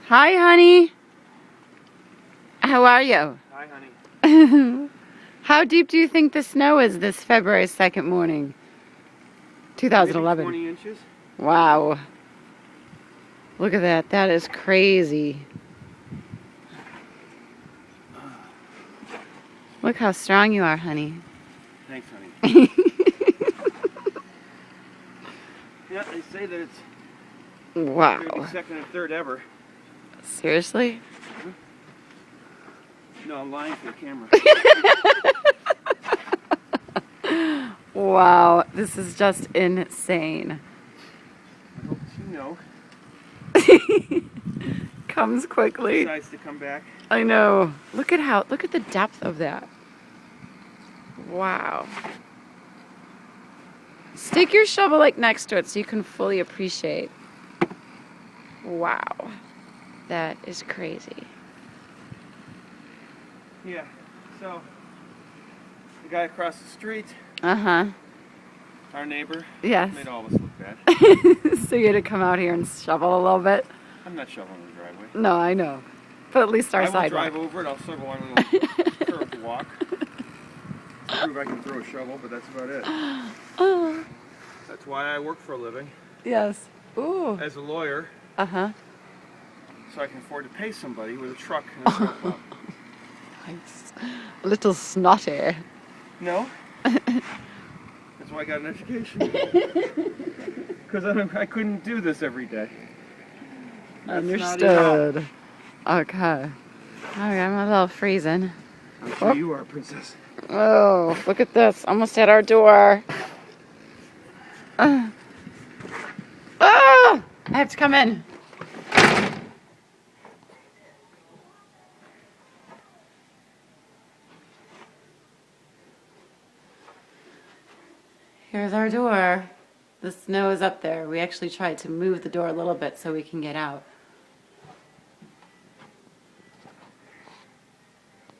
Hi, honey. How are you? Hi, honey. How deep do you think the snow is this February 2nd morning? 2011. Maybe 20 inches. Wow. Look at that. That is crazy. Look how strong you are, honey. Thanks, honey. Yeah, they say that it's Wow. maybe second and third ever. Seriously? No, I'm lying for the camera. Wow. This is just insane. I hope you know. Comes quickly. Decides to come back. I know. Look at the depth of that. Wow. Stick your shovel like next to it so you can fully appreciate. Wow. That is crazy. Yeah. So the guy across the street, Uh-huh. our neighbor, Yes. made all of us look bad. So you had to come out here and shovel a little bit? I'm not shoveling the driveway. No, I know. But at least our I will sidewalk. drive over it. I'll sort of want a little curved walk. Prove I can throw a shovel, but that's about it. Oh. That's why I work for a living. Yes. Ooh. As a lawyer, Uh-huh. so I can afford to pay somebody with a truck and a snowplow. Nice. A little snotty. No. That's why I got an education. Because I couldn't do this every day. That's not Understood. Okay. Alright, I'm a little freezing. I'm sure you are, princess. Oh, look at this. Almost at our door. Ah! I have to come in. Here's our door. The snow is up there. We actually tried to move the door a little bit so we can get out.